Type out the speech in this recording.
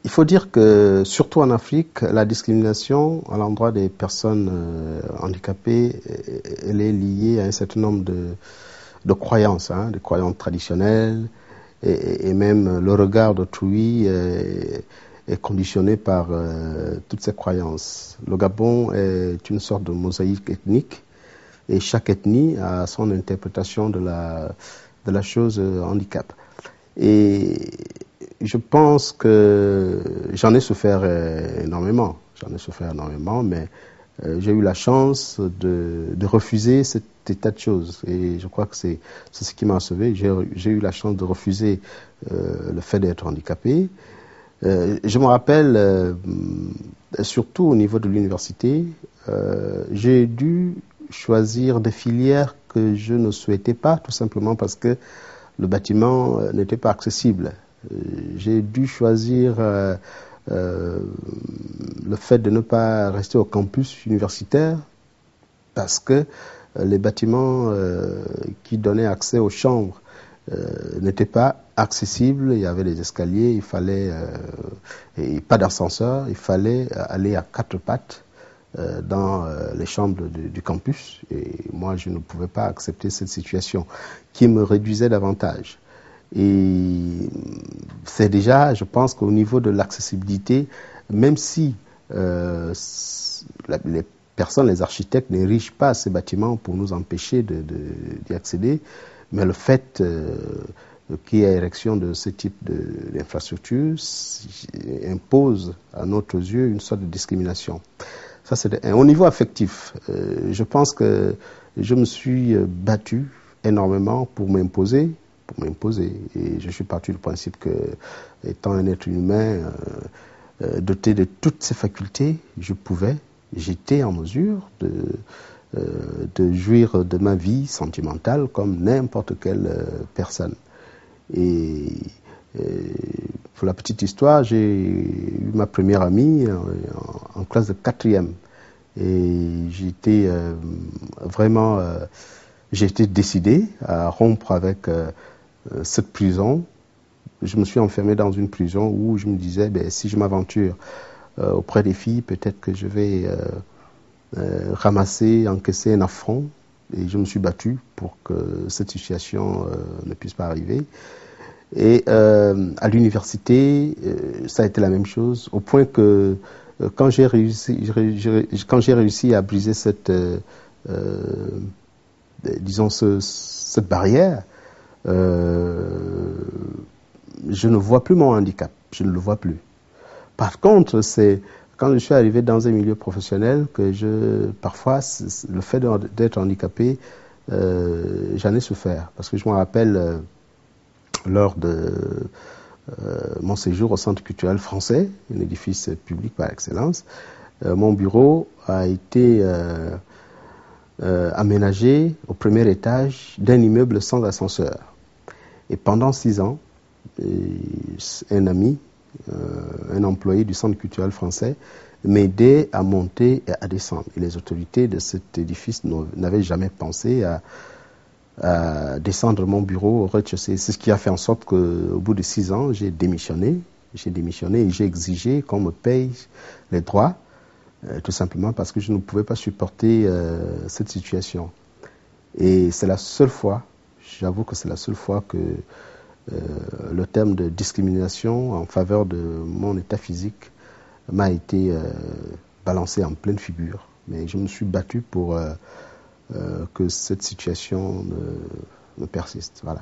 Il faut dire que, surtout en Afrique, la discrimination à l'endroit des personnes handicapées, elle est liée à un certain nombre de croyances, des croyances traditionnelles, et même le regard d'autrui est conditionné par toutes ces croyances. Le Gabon est une sorte de mosaïque ethnique, et chaque ethnie a son interprétation de la chose handicap. Et je pense que j'en ai souffert énormément. Mais j'ai eu la chance de refuser cet état de choses. Et je crois que c'est ce qui m'a sauvé. J'ai eu la chance de refuser le fait d'être handicapé. Je me rappelle, surtout au niveau de l'université, j'ai dû choisir des filières que je ne souhaitais pas, tout simplement parce que le bâtiment n'était pas accessible. J'ai dû choisir le fait de ne pas rester au campus universitaire parce que les bâtiments qui donnaient accès aux chambres n'étaient pas accessibles. Il y avait des escaliers, il fallait et pas d'ascenseur, il fallait aller à quatre pattes dans les chambres du campus. Et moi, je ne pouvais pas accepter cette situation qui me réduisait davantage. Et c'est déjà, je pense qu'au niveau de l'accessibilité, même si les personnes, les architectes n'érigent pas ces bâtiments pour nous empêcher d'y accéder, mais le fait qu'il y ait érection de ce type d'infrastructure impose à notre yeux une sorte de discrimination. Ça, c'est au niveau affectif. Je pense que je me suis battu énormément pour m'imposer. Et je suis parti du principe que, étant un être humain doté de toutes ses facultés, j'étais en mesure de jouir de ma vie sentimentale comme n'importe quelle personne. Et pour la petite histoire, j'ai eu ma première amie en classe de 4e. Et j'étais vraiment, j'ai été décidé à rompre avec cette prison. Je me suis enfermé dans une prison où je me disais, si je m'aventure auprès des filles, peut-être que je vais encaisser un affront. Et je me suis battu pour que cette situation ne puisse pas arriver. Et à l'université, ça a été la même chose, au point que quand j'ai réussi à briser cette barrière, je ne vois plus mon handicap, je ne le vois plus. Par contre, c'est quand je suis arrivé dans un milieu professionnel que parfois, le fait d'être handicapé, j'en ai souffert. Parce que je me rappelle, lors de mon séjour au Centre culturel français, un édifice public par excellence, mon bureau a été aménagé au premier étage d'un immeuble sans ascenseur. Et pendant 6 ans, un ami, un employé du Centre culturel français, m'aidait à monter et à descendre. Et les autorités de cet édifice n'avaient jamais pensé à descendre mon bureau au rez-de-chaussée. C'est ce qui a fait en sorte qu'au bout de 6 ans, j'ai démissionné et j'ai exigé qu'on me paye les droits, tout simplement parce que je ne pouvais pas supporter cette situation. Et c'est la seule fois, j'avoue que c'est la seule fois que le terme de discrimination en faveur de mon état physique m'a été balancé en pleine figure. Mais je me suis battu pour que cette situation ne persiste. Voilà.